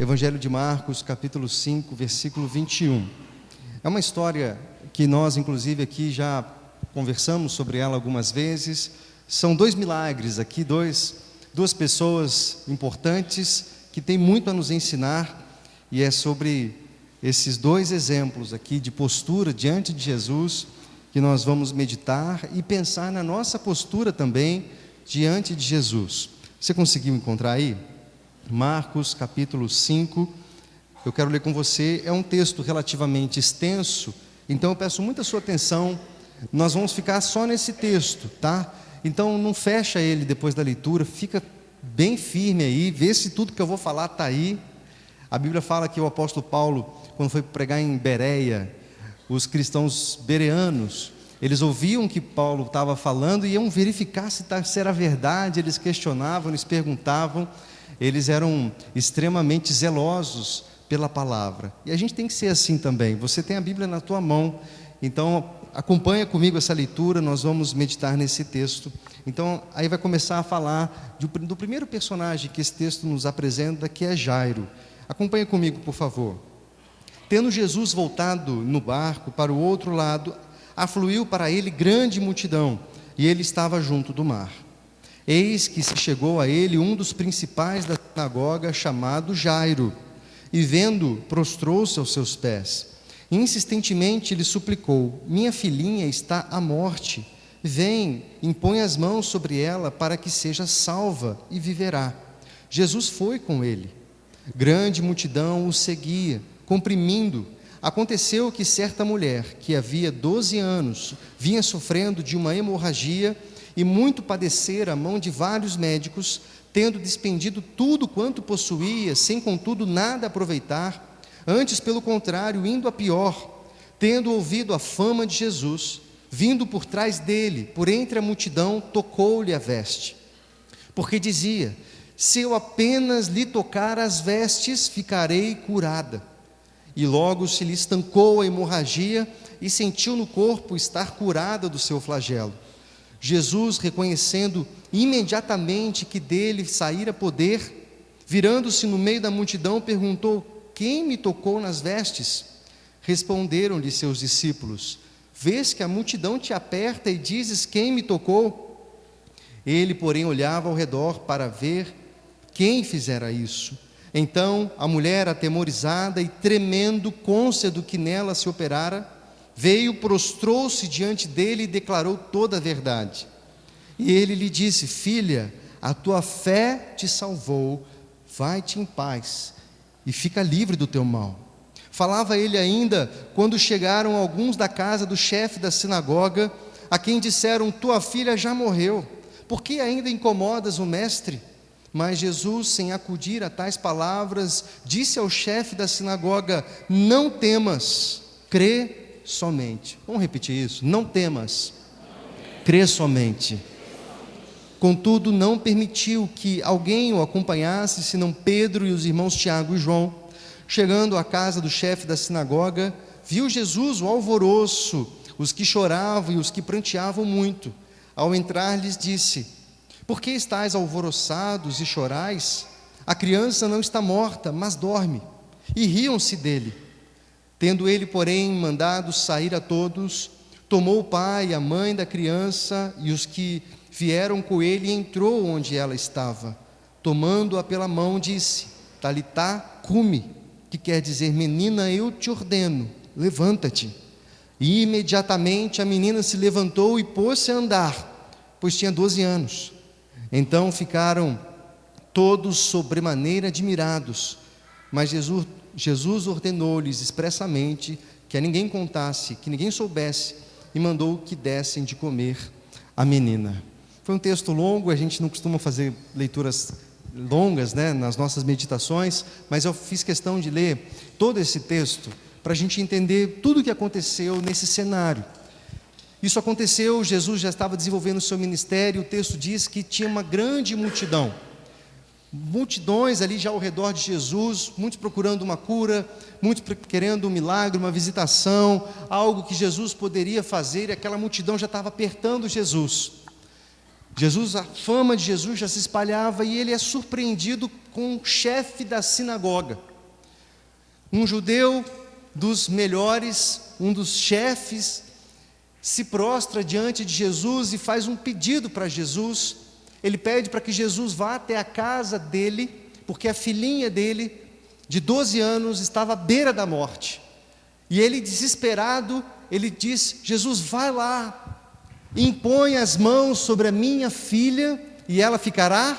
Evangelho de Marcos, capítulo 5, versículo 21. É uma história que nós, inclusive, aqui já conversamos sobre ela algumas vezes. São dois milagres aqui, duas pessoas importantes que têm muito a nos ensinar, e é sobre esses dois exemplos aqui de postura diante de Jesus que nós vamos meditar e pensar na nossa postura também diante de Jesus. Você conseguiu encontrar aí? Marcos capítulo 5, eu quero ler com você. É um texto relativamente extenso, então eu peço muita sua atenção. Nós vamos ficar só nesse texto, tá? Então não fecha ele depois da leitura, fica bem firme aí, vê se tudo que eu vou falar está aí. A Bíblia fala que o apóstolo Paulo, quando foi pregar em Bereia, os cristãos bereanos, eles ouviam o que Paulo estava falando e iam verificar se era verdade. Eles questionavam, eles perguntavam. Eles eram extremamente zelosos pela palavra, e a gente tem que ser assim também. Você tem a Bíblia na tua mão, então acompanha comigo essa leitura. Nós vamos meditar nesse texto. Então aí vai começar a falar do primeiro personagem que esse texto nos apresenta, que é Jairo. Acompanha comigo, por favor. Tendo Jesus voltado no barco para o outro lado, afluiu para ele grande multidão, e ele estava junto do mar. Eis que se chegou a ele um dos principais da sinagoga, chamado Jairo, e vendo, prostrou-se aos seus pés. Insistentemente lhe suplicou: minha filhinha está à morte, vem, impõe as mãos sobre ela para que seja salva e viverá. Jesus foi com ele. Grande multidão o seguia, comprimindo. Aconteceu que certa mulher, que havia 12 anos, vinha sofrendo de uma hemorragia, e muito padecera a mão de vários médicos, tendo despendido tudo quanto possuía, sem contudo nada aproveitar, antes pelo contrário, indo a pior. Tendo ouvido a fama de Jesus, vindo por trás dele, por entre a multidão, tocou-lhe a veste, porque dizia: se eu apenas lhe tocar as vestes, ficarei curada. E logo se lhe estancou a hemorragia, e sentiu no corpo estar curada do seu flagelo. Jesus, reconhecendo imediatamente que dele saíra poder, virando-se no meio da multidão, perguntou: quem me tocou nas vestes? Responderam-lhe seus discípulos: vês que a multidão te aperta e dizes: quem me tocou? Ele, porém, olhava ao redor para ver quem fizera isso. Então a mulher, atemorizada e tremendo, cônscia do que nela se operara, veio, prostrou-se diante dele e declarou toda a verdade. E ele lhe disse: filha, a tua fé te salvou, vai-te em paz e fica livre do teu mal. Falava ele ainda quando chegaram alguns da casa do chefe da sinagoga, a quem disseram: tua filha já morreu, por que ainda incomodas o mestre? Mas Jesus, sem acudir a tais palavras, disse ao chefe da sinagoga: não temas, crê somente. Vamos repetir isso: não temas, crê somente. Contudo, não permitiu que alguém o acompanhasse, senão Pedro e os irmãos Tiago e João. Chegando à casa do chefe da sinagoga, viu Jesus o alvoroço, os que choravam e os que pranteavam muito. Ao entrar, lhes disse: por que estáis alvoroçados e chorais? A criança não está morta, mas dorme. E riam-se dele. Tendo ele, porém, mandado sair a todos, tomou o pai e a mãe da criança e os que vieram com ele, e entrou onde ela estava. Tomando-a pela mão, disse: Talitá cumi, que quer dizer: menina, eu te ordeno, levanta-te. E imediatamente a menina se levantou e pôs-se a andar, pois tinha 12 anos. Então ficaram todos sobremaneira admirados, mas Jesus ordenou-lhes expressamente que a ninguém contasse, que ninguém soubesse, e mandou que dessem de comer à menina. Foi um texto longo, a gente não costuma fazer leituras longas, né, nas nossas meditações, mas eu fiz questão de ler todo esse texto para a gente entender tudo o que aconteceu nesse cenário. Isso aconteceu, Jesus já estava desenvolvendo o seu ministério. O texto diz que tinha uma grande multidão, multidões ali já ao redor de Jesus, muitos procurando uma cura, muitos querendo um milagre, uma visitação, algo que Jesus poderia fazer, e aquela multidão já estava apertando Jesus. A fama de Jesus já se espalhava, e ele é surpreendido com o chefe da sinagoga. um judeu dos melhores, um dos chefes, se prostra diante de Jesus e faz um pedido para Jesus. Ele pede para que Jesus vá até a casa dele, porque a filhinha dele, de 12 anos, estava à beira da morte. E ele, desesperado, ele diz: Jesus, vai lá, impõe as mãos sobre a minha filha e ela ficará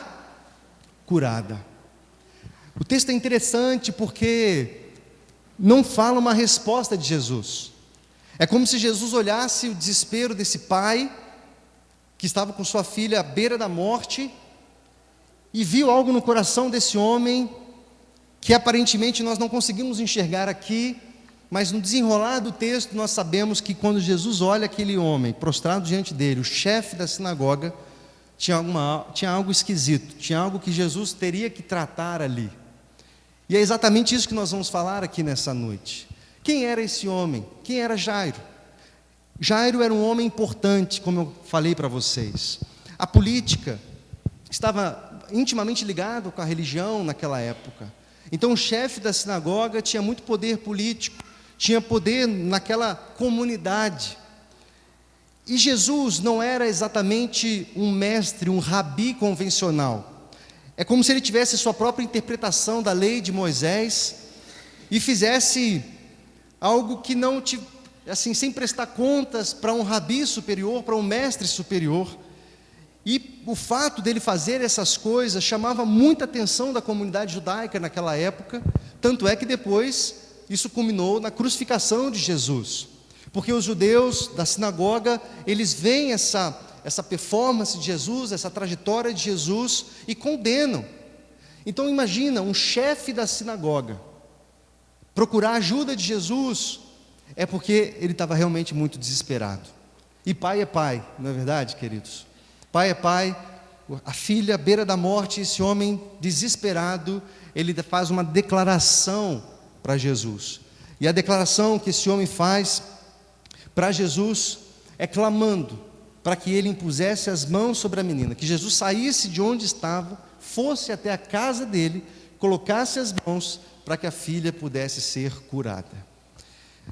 curada. O texto é interessante porque não fala uma resposta de Jesus. É como se Jesus olhasse o desespero desse pai, que estava com sua filha à beira da morte, e viu algo no coração desse homem, que aparentemente nós não conseguimos enxergar aqui, mas no desenrolar do texto nós sabemos que quando Jesus olha aquele homem prostrado diante dele, o chefe da sinagoga, tinha algo esquisito, tinha algo que Jesus teria que tratar ali. E é exatamente isso que nós vamos falar aqui nessa noite. Quem era esse homem? Quem era Jairo? Jairo era um homem importante, como eu falei para vocês. A política estava intimamente ligada com a religião naquela época. Então o chefe da sinagoga tinha muito poder político, tinha poder naquela comunidade. E Jesus não era exatamente um mestre, um rabi convencional. É como se ele tivesse sua própria interpretação da lei de Moisés e fizesse algo que não, assim, sem prestar contas para um rabi superior, para um mestre superior. E o fato dele fazer essas coisas chamava muita atenção da comunidade judaica naquela época, tanto é que depois isso culminou na crucificação de Jesus, porque os judeus da sinagoga, eles veem essa performance de Jesus, essa trajetória de Jesus e condenam. Então imagina, um chefe da sinagoga procurar a ajuda de Jesus, é porque ele estava realmente muito desesperado. E pai é pai, não é verdade, queridos? Pai é pai, a filha à beira da morte, esse homem desesperado, ele faz uma declaração para Jesus. E a declaração que esse homem faz para Jesus é clamando para que ele impusesse as mãos sobre a menina, que Jesus saísse de onde estava, fosse até a casa dele, colocasse as mãos para que a filha pudesse ser curada.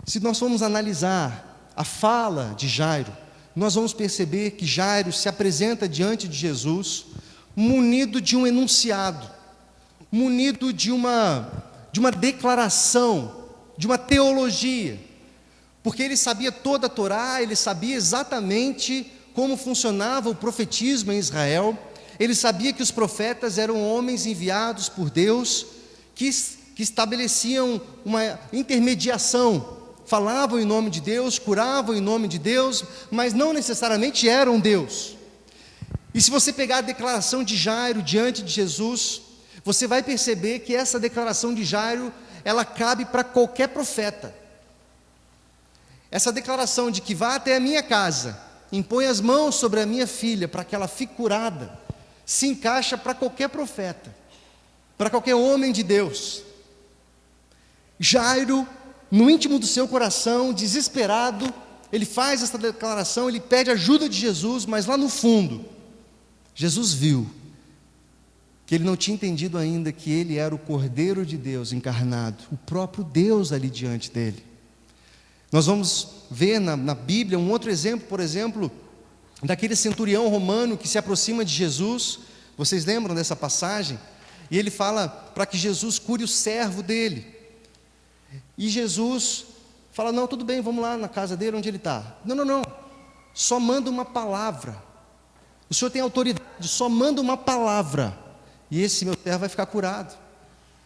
Se nós formos analisar a fala de Jairo, nós vamos perceber que Jairo se apresenta diante de Jesus munido de um enunciado, munido de uma declaração, de uma teologia, porque ele sabia toda a Torá, ele sabia exatamente como funcionava o profetismo em Israel, ele sabia que os profetas eram homens enviados por Deus, que estabeleciam uma intermediação, falavam em nome de Deus, curavam em nome de Deus, mas não necessariamente eram Deus. E se você pegar a declaração de Jairo diante de Jesus, você vai perceber que essa declaração de Jairo, ela cabe para qualquer profeta. Essa declaração de que vá até a minha casa, impõe as mãos sobre a minha filha para que ela fique curada, se encaixa para qualquer profeta, para qualquer homem de Deus. Jairo, no íntimo do seu coração, desesperado, ele faz essa declaração, ele pede ajuda de Jesus, mas lá no fundo, Jesus viu que ele não tinha entendido ainda que ele era o Cordeiro de Deus encarnado, o próprio Deus ali diante dele. Nós vamos ver na Bíblia um outro exemplo, por exemplo, daquele centurião romano que se aproxima de Jesus. Vocês lembram dessa passagem? E ele fala para que Jesus cure o servo dele. E Jesus fala: não, tudo bem, vamos lá na casa dele, onde ele está. Não, só manda uma palavra. O Senhor tem autoridade, só manda uma palavra, e esse meu servo vai ficar curado.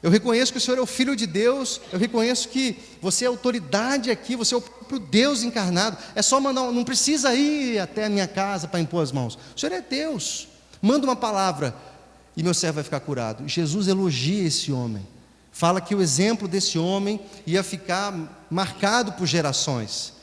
Eu reconheço que o Senhor é o Filho de Deus, eu reconheço que você é autoridade aqui, você é o próprio Deus encarnado. É só mandar, não precisa ir até a minha casa para impor as mãos. O Senhor é Deus, manda uma palavra e meu servo vai ficar curado. Jesus elogia esse homem, fala que o exemplo desse homem ia ficar marcado por gerações.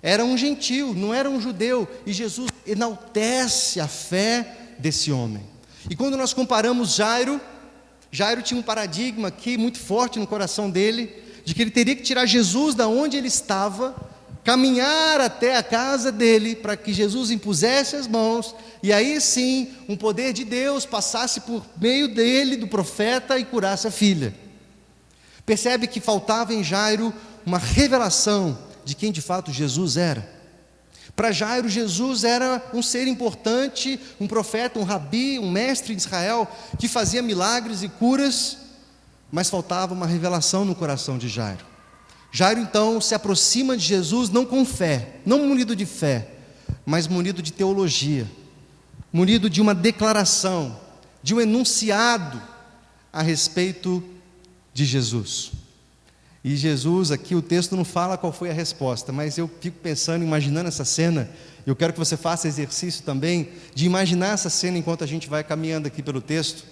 Era um gentil, não era um judeu, e Jesus enaltece a fé desse homem. E quando nós comparamos Jairo tinha um paradigma aqui muito forte no coração dele, de que ele teria que tirar Jesus da onde ele estava, caminhar até a casa dele, para que Jesus impusesse as mãos, e aí sim, um poder de Deus passasse por meio dele, do profeta, e curasse a filha. Percebe que faltava em Jairo uma revelação de quem de fato Jesus era. Para Jairo, Jesus era um ser importante, um profeta, um rabi, um mestre de Israel, que fazia milagres e curas, mas faltava uma revelação no coração de Jairo. Jairo então se aproxima de Jesus não com fé, não munido de fé, mas munido de teologia, munido de uma declaração, de um enunciado a respeito de Jesus. E Jesus, aqui o texto não fala qual foi a resposta, mas eu fico pensando, imaginando essa cena. Eu quero que você faça exercício também de imaginar essa cena enquanto a gente vai caminhando aqui pelo texto.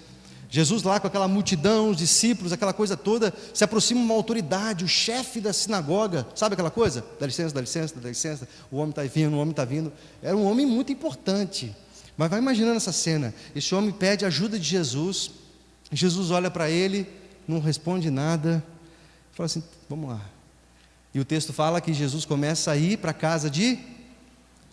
Jesus lá com aquela multidão, os discípulos, aquela coisa toda, se aproxima uma autoridade, o chefe da sinagoga, sabe aquela coisa? Dá licença, dá licença, dá licença, o homem está vindo, o homem está vindo. Era um homem muito importante, mas vai imaginando essa cena. Esse homem pede ajuda de Jesus, Jesus olha para ele, não responde nada, fala assim, vamos lá. E o texto fala que Jesus começa a ir para a casa de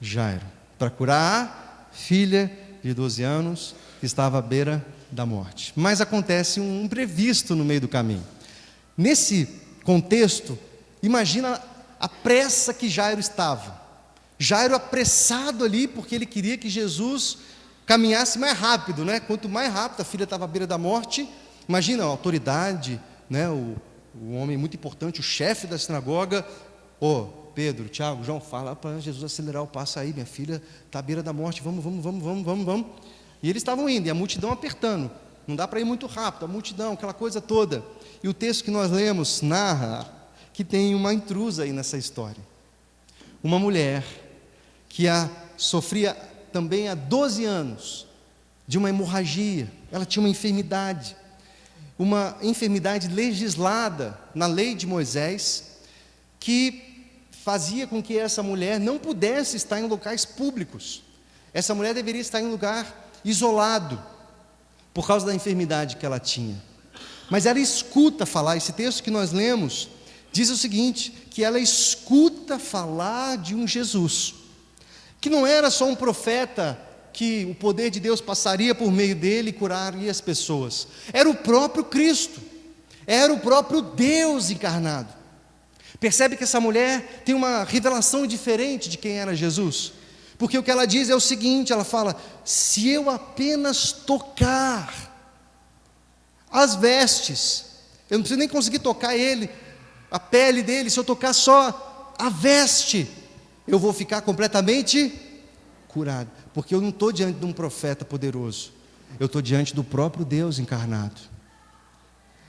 Jairo, para curar a filha de 12 anos, que estava à beira da morte. Mas acontece um imprevisto no meio do caminho. Nesse contexto, imagina a pressa que Jairo estava. Jairo apressado ali, porque ele queria que Jesus caminhasse mais rápido, né? Quanto mais rápido, a filha estava à beira da morte. Imagina a autoridade, né? O homem muito importante, o chefe da sinagoga. Pedro, Tiago, João, fala para Jesus acelerar o passo aí, minha filha está à beira da morte, vamos. E eles estavam indo, e a multidão apertando, não dá para ir muito rápido, a multidão, aquela coisa toda. E o texto que nós lemos narra que tem uma intrusa aí nessa história. Uma mulher que sofria também há 12 anos de uma hemorragia, ela tinha uma enfermidade legislada na lei de Moisés, que fazia com que essa mulher não pudesse estar em locais públicos. Essa mulher deveria estar em um lugar isolado, por causa da enfermidade que ela tinha. Mas ela escuta falar, esse texto que nós lemos, diz o seguinte, que ela escuta falar de um Jesus, que não era só um profeta, que o poder de Deus passaria por meio dele e curaria as pessoas. Era o próprio Cristo, era o próprio Deus encarnado. Percebe que essa mulher tem uma revelação diferente de quem era Jesus? Porque o que ela diz é o seguinte, ela fala, se eu apenas tocar as vestes, eu não preciso nem conseguir tocar ele, a pele dele, se eu tocar só a veste, eu vou ficar completamente curado, porque eu não estou diante de um profeta poderoso, eu estou diante do próprio Deus encarnado.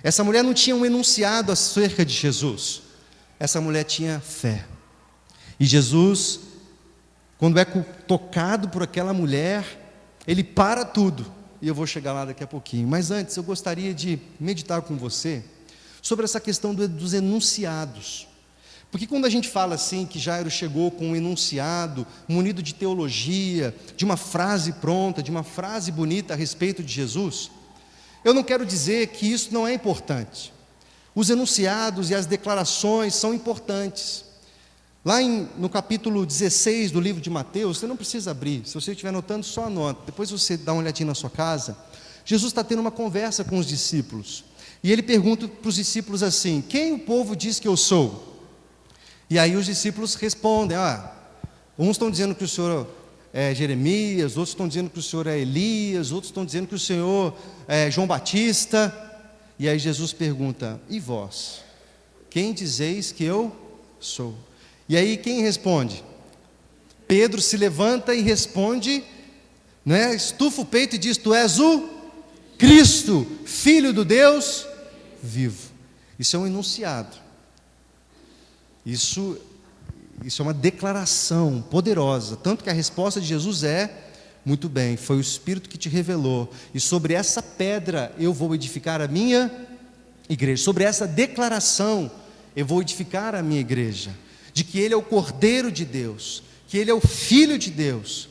Essa mulher não tinha um enunciado acerca de Jesus, essa mulher tinha fé, e Jesus, quando é tocado por aquela mulher, ele para tudo, e eu vou chegar lá daqui a pouquinho, mas antes eu gostaria de meditar com você, sobre essa questão dos enunciados, porque quando a gente fala assim, que Jairo chegou com um enunciado, munido de teologia, de uma frase pronta, de uma frase bonita a respeito de Jesus, eu não quero dizer que isso não é importante, os enunciados e as declarações são importantes. Lá no capítulo 16 do livro de Mateus, você não precisa abrir, se você estiver anotando, só anota, depois você dá uma olhadinha na sua casa, Jesus está tendo uma conversa com os discípulos, e ele pergunta para os discípulos assim, quem o povo diz que eu sou? E aí os discípulos respondem, uns estão dizendo que o Senhor é Jeremias, outros estão dizendo que o Senhor é Elias, outros estão dizendo que o Senhor é João Batista, e aí Jesus pergunta, e vós? Quem dizeis que eu sou? E aí quem responde? Pedro se levanta e responde, né, estufa o peito e diz, tu és o Cristo, Filho do Deus vivo. Isso é um enunciado, isso é uma declaração poderosa, tanto que a resposta de Jesus é, muito bem, foi o Espírito que te revelou, e sobre essa pedra eu vou edificar a minha igreja, sobre essa declaração eu vou edificar a minha igreja, de que Ele é o Cordeiro de Deus, que Ele é o Filho de Deus,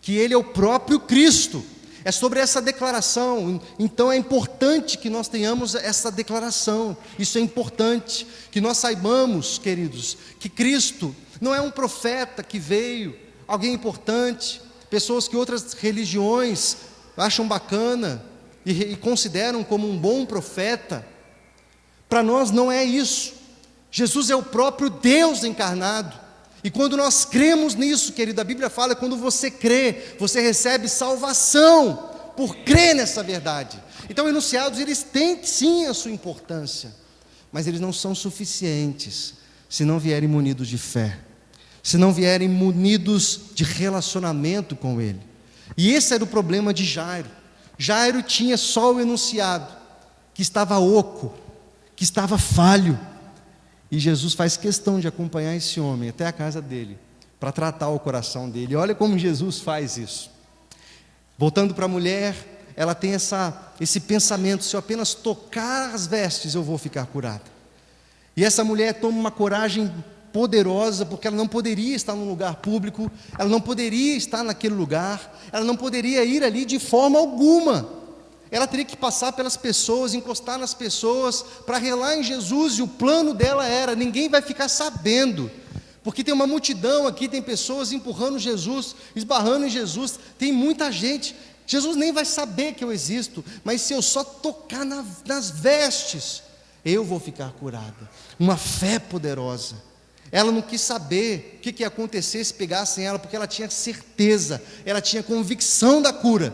que Ele é o próprio Cristo. É sobre essa declaração, então é importante que nós tenhamos essa declaração, isso é importante, que nós saibamos, queridos, que Cristo não é um profeta que veio, alguém importante, pessoas que outras religiões acham bacana e consideram como um bom profeta, Para nós não é isso. Jesus é o próprio Deus encarnado. E quando nós cremos nisso, querido, a Bíblia fala, quando você crê, você recebe salvação por crer nessa verdade. Então, enunciados, eles têm sim a sua importância, mas eles não são suficientes se não vierem munidos de fé, se não vierem munidos de relacionamento com Ele. E esse era o problema de Jairo. Jairo tinha só o enunciado, que estava oco, que estava falho. E Jesus faz questão de acompanhar esse homem até a casa dele, para tratar o coração dele. E olha como Jesus faz isso. Voltando para a mulher, ela tem esse pensamento: se eu apenas tocar as vestes, eu vou ficar curada. E essa mulher toma uma coragem poderosa, porque ela não poderia estar num lugar público, ela não poderia estar naquele lugar, ela não poderia ir ali de forma alguma. Ela teria que passar pelas pessoas, encostar nas pessoas, para relar em Jesus, e o plano dela era: ninguém vai ficar sabendo, porque tem uma multidão aqui, tem pessoas empurrando Jesus, esbarrando em Jesus, tem muita gente, Jesus nem vai saber que eu existo, mas se eu só tocar nas vestes, eu vou ficar curada. Uma fé poderosa. Ela não quis saber o que ia acontecer se pegassem ela, porque ela tinha certeza, ela tinha convicção da cura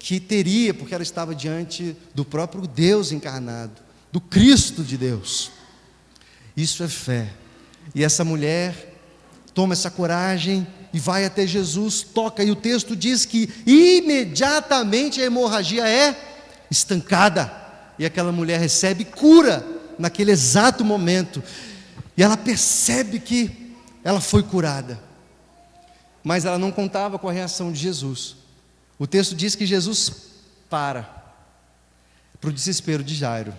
que teria, porque ela estava diante do próprio Deus encarnado, do Cristo de Deus. Isso é fé. E essa mulher toma essa coragem e vai até Jesus, toca, e o texto diz que imediatamente a hemorragia é estancada, e aquela mulher recebe cura naquele exato momento, e ela percebe que ela foi curada, mas ela não contava com a reação de Jesus. O texto diz que Jesus para o desespero de Jairo.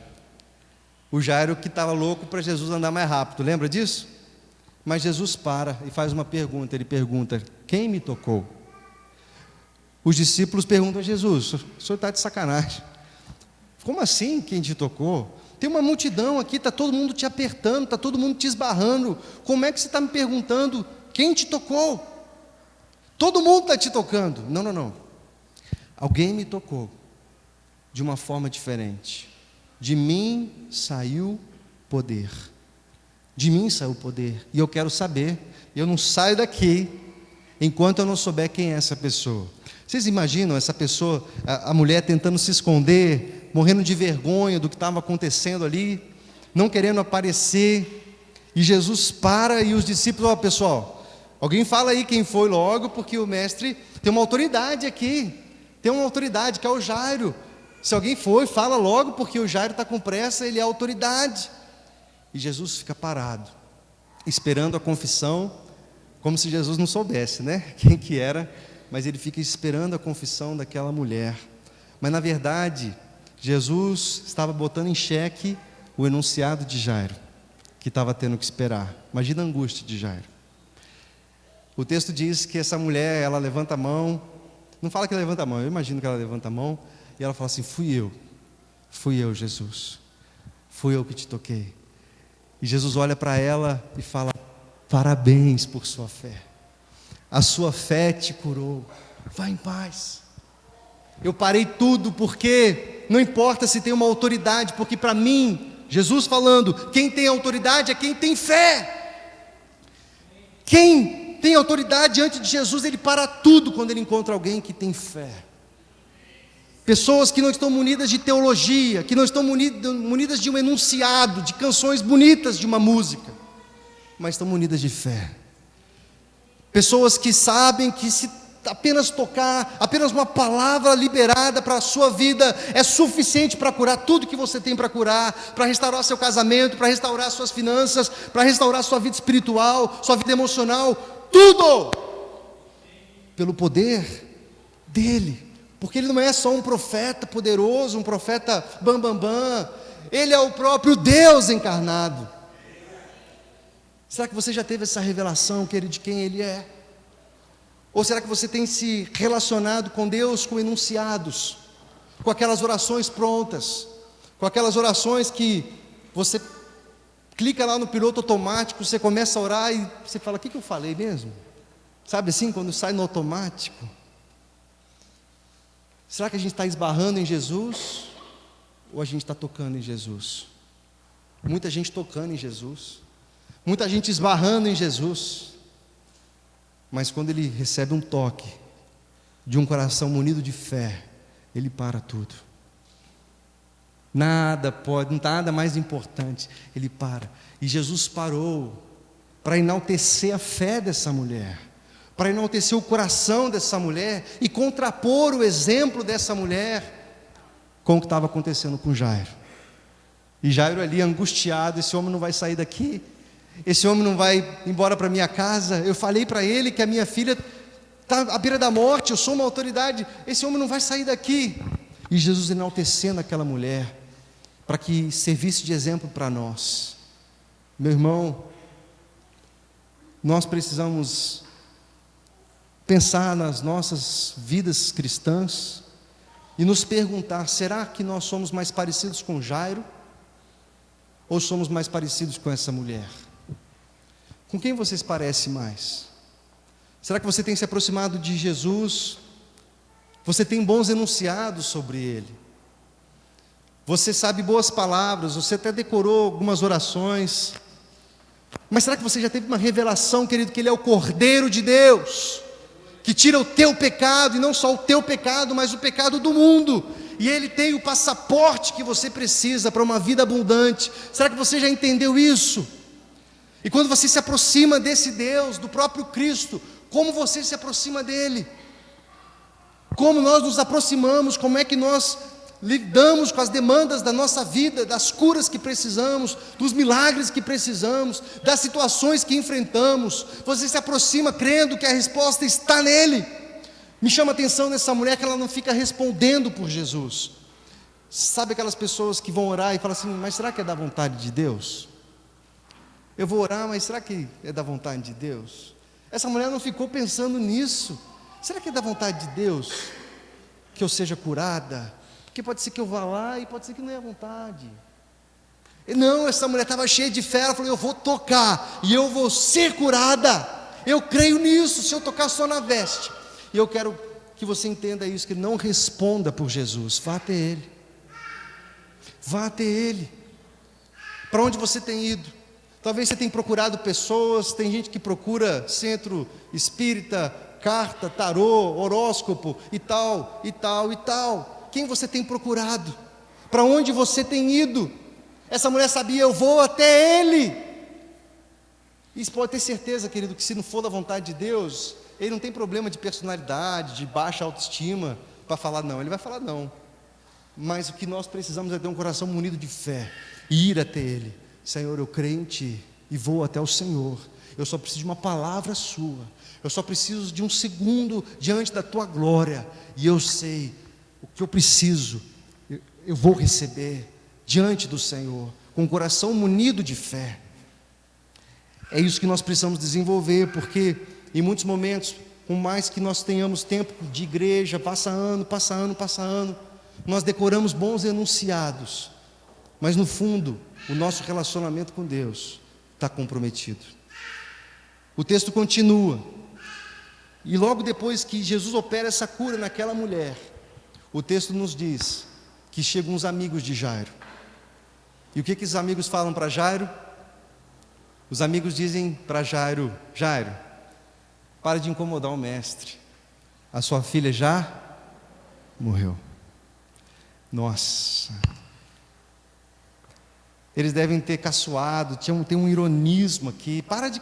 O Jairo que estava louco para Jesus andar mais rápido, lembra disso? Mas Jesus para e faz uma pergunta. Ele pergunta: quem me tocou? Os discípulos perguntam a Jesus: o senhor está de sacanagem? Como assim, quem te tocou? Tem uma multidão aqui, está todo mundo te apertando, está todo mundo te esbarrando. Como é que você está me perguntando quem te tocou? Todo mundo está te tocando. Não. Alguém me tocou de uma forma diferente. De mim saiu poder. De mim saiu poder. E eu quero saber. Eu não saio daqui enquanto eu não souber quem é essa pessoa. Vocês imaginam essa pessoa, a mulher tentando se esconder, morrendo de vergonha do que estava acontecendo ali, não querendo aparecer, e Jesus para, e os discípulos: ó, pessoal, alguém fala aí quem foi logo, porque o mestre tem uma autoridade aqui, tem uma autoridade que é o Jairo. Se alguém foi, fala logo, porque o Jairo está com pressa, ele é a autoridade. E Jesus fica parado, esperando a confissão, como se Jesus não soubesse, né, quem que era, mas ele fica esperando a confissão daquela mulher. Mas na verdade, Jesus estava botando em xeque o enunciado de Jairo, que estava tendo que esperar. Imagina a angústia de Jairo. O texto diz que essa mulher, ela levanta a mão, não fala que ela levanta a mão, eu imagino que ela levanta a mão, e ela fala assim: fui eu, Jesus, fui eu que te toquei. E Jesus olha para ela e fala: parabéns por sua fé, a sua fé te curou, vá em paz. Eu parei tudo, porque não importa se tem uma autoridade, porque para mim, Jesus falando, quem tem autoridade é quem tem fé. Quem tem autoridade diante de Jesus, ele para tudo quando ele encontra alguém que tem fé. Pessoas que não estão munidas de teologia, que não estão munidas de um enunciado, de canções bonitas de uma música, mas estão munidas de fé. Pessoas que sabem que se apenas tocar, apenas uma palavra liberada para a sua vida é suficiente para curar tudo que você tem para curar, para restaurar seu casamento, para restaurar suas finanças, para restaurar sua vida espiritual, sua vida emocional, tudo pelo poder dele. Porque ele não é só um profeta poderoso, um profeta bam, ele é o próprio Deus encarnado. Será que você já teve essa revelação, querido, de quem ele é? Ou será que você tem se relacionado com Deus com enunciados, com aquelas orações prontas, com aquelas orações que você clica lá no piloto automático, você começa a orar e você fala: o que eu falei mesmo? Sabe assim, quando sai no automático? Será que a gente está esbarrando em Jesus? Ou a gente está tocando em Jesus? muita gente tocando em Jesus, muita gente esbarrando em Jesus, mas quando ele recebe um toque de um coração munido de fé, ele para tudo. Nada mais importante, ele para. E Jesus parou para enaltecer a fé dessa mulher, para enaltecer o coração dessa mulher e contrapor o exemplo dessa mulher com o que estava acontecendo com Jairo. E Jairo ali angustiado: esse homem não vai sair daqui, esse homem não vai embora para minha casa, eu falei para ele que a minha filha está à beira da morte, eu sou uma autoridade, esse homem não vai sair daqui. E Jesus enaltecendo aquela mulher, para que servisse de exemplo para nós. Meu irmão, nós precisamos pensar nas nossas vidas cristãs e nos perguntar: será que nós somos mais parecidos com Jairo? Ou somos mais parecidos com essa mulher? Com quem vocês parecem mais? Será que você tem se aproximado de Jesus? Você tem bons enunciados sobre Ele? Você sabe boas palavras, você até decorou algumas orações, mas será que você já teve uma revelação, querido, que Ele é o Cordeiro de Deus, que tira o teu pecado, e não só o teu pecado, mas o pecado do mundo, e Ele tem o passaporte que você precisa para uma vida abundante? Será que você já entendeu isso? E quando você se aproxima desse Deus, do próprio Cristo, como você se aproxima dEle? Como nós nos aproximamos? Como é que nós lidamos com as demandas da nossa vida, das curas que precisamos, dos milagres que precisamos, das situações que enfrentamos? Você se aproxima crendo que a resposta está nele? Me chama a atenção nessa mulher que ela não fica respondendo por Jesus. Sabe aquelas pessoas que vão orar e falam assim: mas será que é da vontade de Deus? Eu vou orar, mas será que é da vontade de Deus? Essa mulher não ficou pensando nisso. Será que é da vontade de Deus que eu seja curada? Porque pode ser que eu vá lá e pode ser que não é a vontade. E não, essa mulher estava cheia de fé. Ela falou: eu vou tocar e eu vou ser curada. Eu creio nisso, se eu tocar só na veste. E eu quero que você entenda isso, que não responda por Jesus. Vá até Ele. Vá até Ele. Para onde você tem ido? Talvez você tenha procurado pessoas, tem gente que procura centro espírita, carta, tarô, horóscopo e tal, e tal, e tal. Quem você tem procurado? Para onde você tem ido? Essa mulher sabia: eu vou até Ele. E pode ter certeza, querido, que se não for da vontade de Deus, Ele não tem problema de personalidade, de baixa autoestima para falar não. Ele vai falar não. Mas o que nós precisamos é ter um coração munido de fé e ir até Ele. Senhor, eu creio em Ti e vou até o Senhor. Eu só preciso de uma palavra Sua. Eu só preciso de um segundo diante da Tua glória. E eu sei o que eu preciso, eu vou receber diante do Senhor, com o coração munido de fé. É isso que nós precisamos desenvolver, porque em muitos momentos, por mais que nós tenhamos tempo de igreja, passa ano, nós decoramos bons enunciados, mas no fundo, o nosso relacionamento com Deus está comprometido. O texto continua, e logo depois que Jesus opera essa cura naquela mulher, o texto nos diz que chegam uns amigos de Jairo. E o que os amigos falam para Jairo? Os amigos dizem para Jairo: Jairo, para de incomodar o mestre, a sua filha já morreu. Nossa, eles devem ter caçoado, tem um ironismo aqui. Para de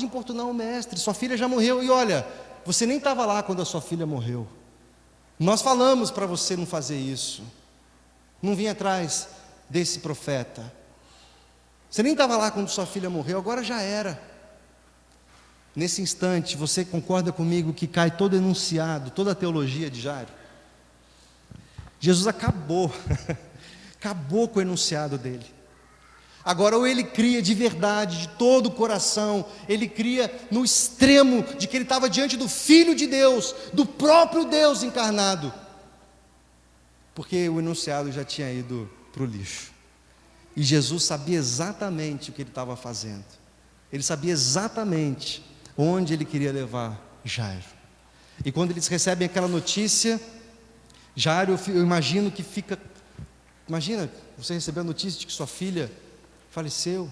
importunar o mestre, sua filha já morreu. E olha, você nem estava lá quando a sua filha morreu. Nós falamos para você não fazer isso, não vir atrás desse profeta. Você nem estava lá quando sua filha morreu, agora já era. Nesse instante, você concorda comigo que cai todo enunciado, toda a teologia de Jairo? Jesus acabou com o enunciado dele. Agora, ou ele cria de verdade, de todo o coração, ele cria no extremo de que ele estava diante do Filho de Deus, do próprio Deus encarnado, porque o enunciado já tinha ido para o lixo. E Jesus sabia exatamente o que ele estava fazendo. Ele sabia exatamente onde ele queria levar Jairo. E quando eles recebem aquela notícia, Jairo, eu imagino que fica Imagina você receber a notícia de que sua filha faleceu.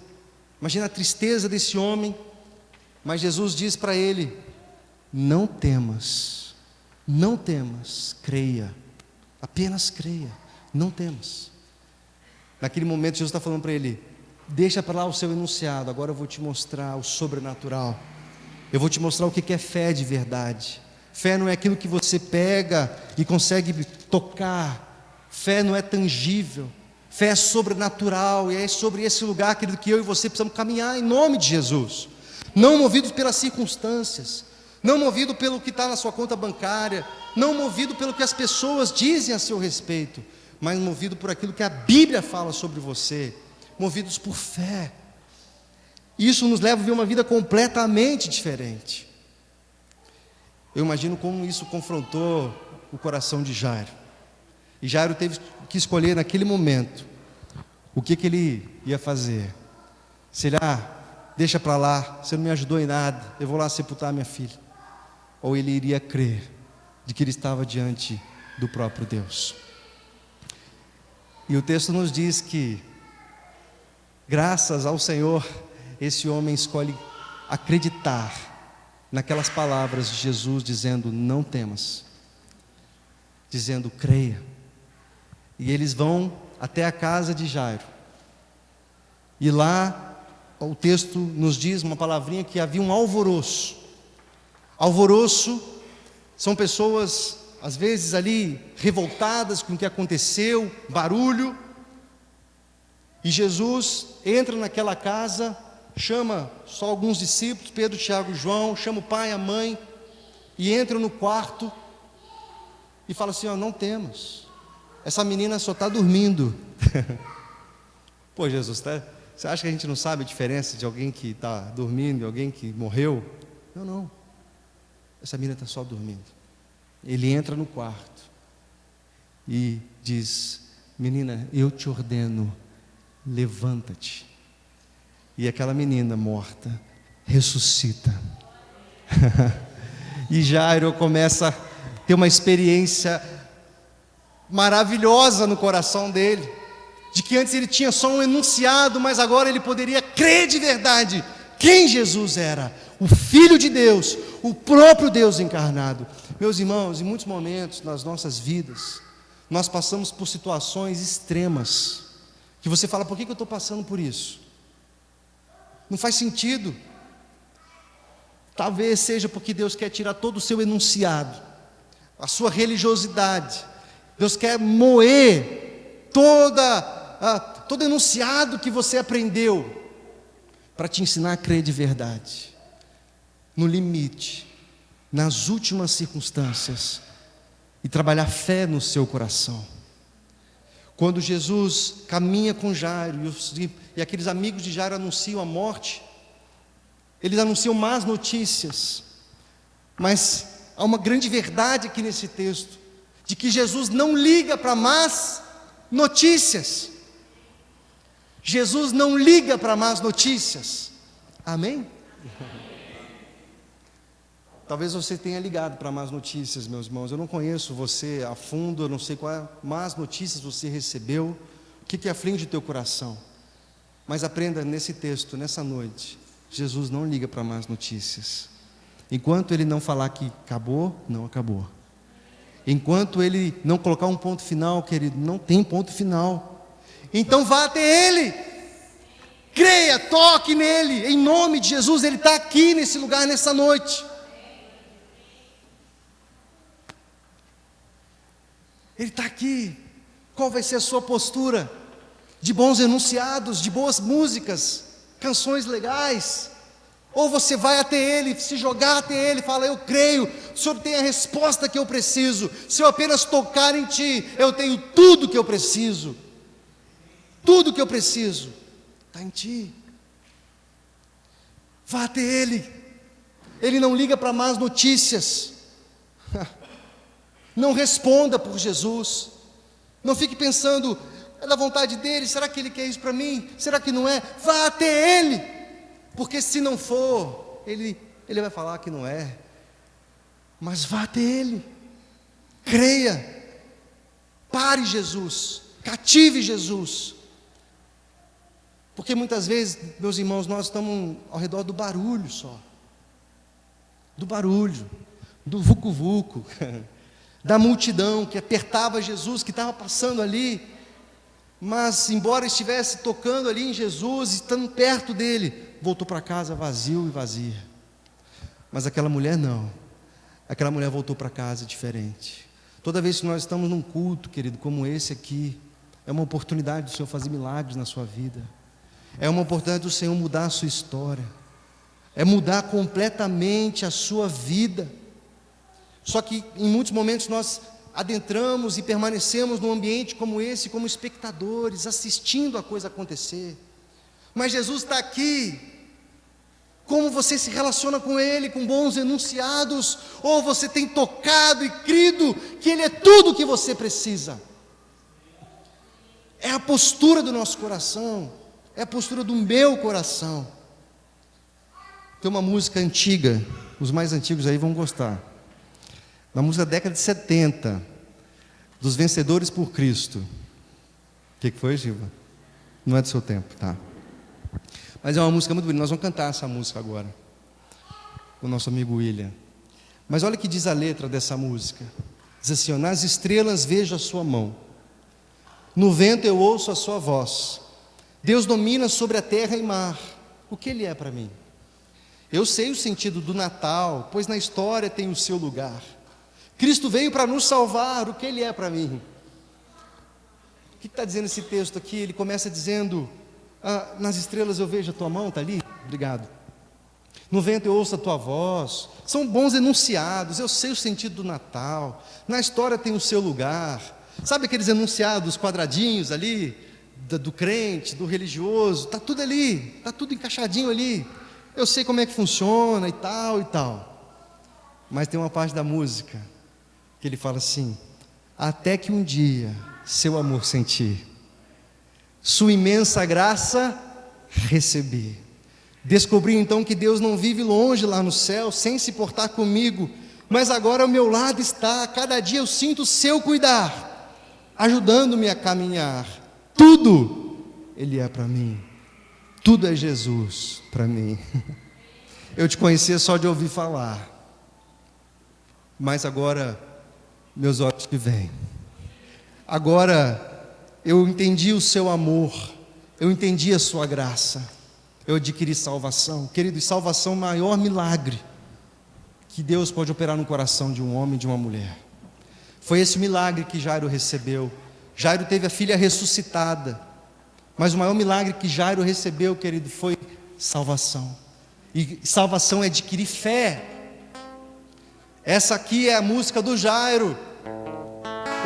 Imagina a tristeza desse homem. Mas Jesus diz para ele: não temas, não temas, creia, apenas creia, não temas. Naquele momento Jesus está falando para ele: deixa para lá o seu enunciado, agora eu vou te mostrar o sobrenatural. Eu vou te mostrar o que é fé de verdade. Fé não é aquilo que você pega e consegue tocar. Fé não é tangível. Fé é sobrenatural. E é sobre esse lugar, querido, que eu e você precisamos caminhar em nome de Jesus. Não movido pelas circunstâncias, não movido pelo que está na sua conta bancária, não movido pelo que as pessoas dizem a seu respeito, mas movido por aquilo que a Bíblia fala sobre você. Movidos por fé. Isso nos leva a viver uma vida completamente diferente. Eu imagino como isso confrontou o coração de Jairo. E Jairo teve que escolher naquele momento o que ele ia fazer. Se ele, deixa para lá, você não me ajudou em nada, eu vou lá sepultar minha filha. Ou ele iria crer de que ele estava diante do próprio Deus. E o texto nos diz que, graças ao Senhor, esse homem escolhe acreditar naquelas palavras de Jesus, dizendo: não temas, dizendo: creia. E eles vão até a casa de Jairo, e lá o texto nos diz uma palavrinha, que havia um alvoroço. Alvoroço são pessoas às vezes ali revoltadas com o que aconteceu, barulho. E Jesus entra naquela casa, chama só alguns discípulos, Pedro, Tiago e João, chama o pai, a mãe, e entra no quarto e fala assim: não temas, essa menina só está dormindo. Pô, Jesus, você acha que a gente não sabe a diferença de alguém que está dormindo e alguém que morreu? Não, essa menina está só dormindo. Ele entra no quarto e diz: menina, eu te ordeno, levanta-te. E aquela menina morta ressuscita. E Jairo começa a ter uma experiência maravilhosa no coração dele, de que antes ele tinha só um enunciado, mas agora ele poderia crer de verdade quem Jesus era, o Filho de Deus, o próprio Deus encarnado. Meus irmãos, em muitos momentos nas nossas vidas, nós passamos por situações extremas, que você fala: por que eu estou passando por isso? Não faz sentido. Talvez seja porque Deus quer tirar todo o seu enunciado, a sua religiosidade. Deus quer moer todo enunciado que você aprendeu, para te ensinar a crer de verdade, no limite, nas últimas circunstâncias, e trabalhar fé no seu coração. Quando Jesus caminha com Jairo, e aqueles amigos de Jairo anunciam a morte, eles anunciam más notícias. Mas há uma grande verdade aqui nesse texto, de que Jesus não liga para más notícias. Jesus não liga para más notícias. Amém? Talvez você tenha ligado para más notícias, meus irmãos. Eu não conheço você a fundo, eu não sei quais más notícias você recebeu, o que aflige o teu coração. Mas aprenda nesse texto, nessa noite, Jesus não liga para más notícias. Enquanto Ele não falar que acabou, não acabou. Enquanto Ele não colocar um ponto final, querido, não tem ponto final. Então vá até Ele, creia, toque nele, em nome de Jesus. Ele está aqui nesse lugar, nessa noite. Ele está aqui. Qual vai ser a sua postura? De bons enunciados, de boas músicas, canções legais? Ou você vai até Ele, se jogar até Ele, fala: eu creio, o Senhor tem a resposta que eu preciso. Se eu apenas tocar em Ti, eu tenho tudo que eu preciso. Tudo que eu preciso está em Ti. Vá até Ele. Ele não liga para más notícias. Não responda por Jesus. Não fique pensando: é da vontade dEle, será que Ele quer isso para mim? Será que não é? Vá até Ele, porque se não for, Ele vai falar que não é. Mas vá até Ele, creia, pare Jesus, Cative Jesus. Porque muitas vezes, meus irmãos, nós estamos ao redor do barulho só. Do barulho, do vucu-vucu, da multidão que apertava Jesus, que estava passando ali. Mas, embora estivesse tocando ali em Jesus, estando perto dele, voltou para casa vazio e vazia. Mas aquela mulher não. Aquela mulher voltou para casa diferente. Toda vez que nós estamos num culto, querido, como esse aqui, é uma oportunidade do Senhor fazer milagres na sua vida. É uma oportunidade do Senhor mudar a sua história. É mudar completamente a sua vida. Só que em muitos momentos nós adentramos e permanecemos num ambiente como esse, como espectadores, assistindo a coisa acontecer. Mas Jesus está aqui. Como você se relaciona com Ele, com bons enunciados, ou você tem tocado e crido que Ele é tudo o que você precisa? É a postura do nosso coração, é a postura do meu coração. Tem uma música antiga, os mais antigos aí vão gostar. Uma música da década de 70, dos Vencedores por Cristo. O que foi, Gilva? Não é do seu tempo, tá? Mas é uma música muito bonita, nós vamos cantar essa música agora, com o nosso amigo William. Mas olha o que diz a letra dessa música. Diz assim, ó, nas estrelas vejo a sua mão, no vento eu ouço a sua voz. Deus domina sobre a terra e mar. O que Ele é para mim? Eu sei o sentido do Natal, pois na história tem o seu lugar. Cristo veio para nos salvar. O que Ele é para mim? O que está dizendo esse texto aqui? Ele começa dizendo, nas estrelas eu vejo a tua mão, está ali? Obrigado. No vento eu ouço a tua voz. São bons enunciados. Eu sei o sentido do Natal. Na história tem o seu lugar. Sabe aqueles enunciados quadradinhos ali, do crente, do religioso? Está tudo ali, está tudo encaixadinho ali. Eu sei como é que funciona e tal e tal. Mas tem uma parte da música que ele fala assim, até que um dia seu amor senti, sua imensa graça recebi. Descobri então que Deus não vive longe lá no céu, sem se portar comigo, mas agora ao meu lado está. Cada dia eu sinto o seu cuidar, ajudando-me a caminhar. Tudo Ele é para mim. Tudo é Jesus para mim. Eu te conhecia só de ouvir falar, mas agora meus olhos te veem. Agora eu entendi o seu amor, eu entendi a sua graça, eu adquiri salvação. Querido, salvação é o maior milagre que Deus pode operar no coração de um homem e de uma mulher. Foi esse milagre que Jairo recebeu. Jairo teve a filha ressuscitada, mas o maior milagre que Jairo recebeu, querido, foi salvação. E salvação é adquirir fé. Essa aqui é a música do Jairo.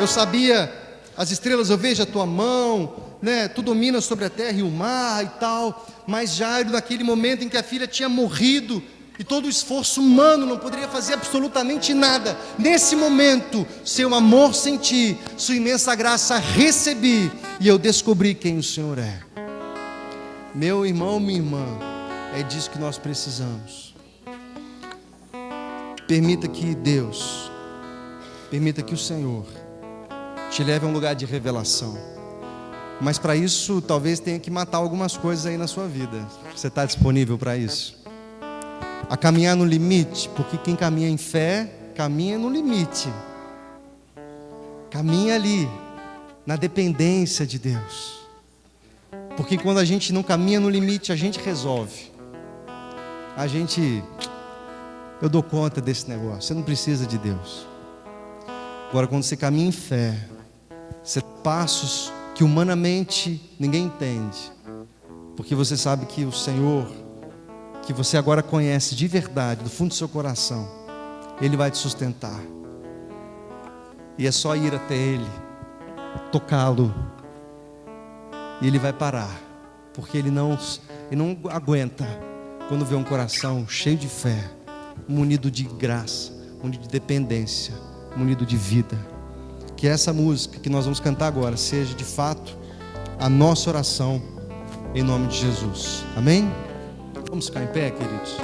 Eu sabia, as estrelas eu vejo a tua mão, né? Tu dominas sobre a terra e o mar e tal. Mas Jairo, naquele momento em que a filha tinha morrido, e todo o esforço humano não poderia fazer absolutamente nada, nesse momento, seu amor senti, sua imensa graça recebi, e eu descobri quem o Senhor é. Meu irmão, minha irmã, é disso que nós precisamos. Permita que Deus, permita que o Senhor te leve a um lugar de revelação. Mas para isso, talvez tenha que matar algumas coisas aí na sua vida. Você está disponível para isso? A caminhar no limite, porque quem caminha em fé, caminha no limite. Caminha ali, na dependência de Deus. Porque quando a gente não caminha no limite, a gente resolve. Eu dou conta desse negócio, você não precisa de Deus. Agora, quando você caminha em fé, você dá passos que humanamente ninguém entende, porque você sabe que o Senhor, que você agora conhece de verdade, do fundo do seu coração, Ele vai te sustentar. E é só ir até Ele, tocá-lo, e Ele vai parar, porque Ele não aguenta quando vê um coração cheio de fé, munido de graça, munido de dependência, munido de vida. Que essa música que nós vamos cantar agora seja de fato a nossa oração, em nome de Jesus. Amém? Vamos ficar em pé, queridos?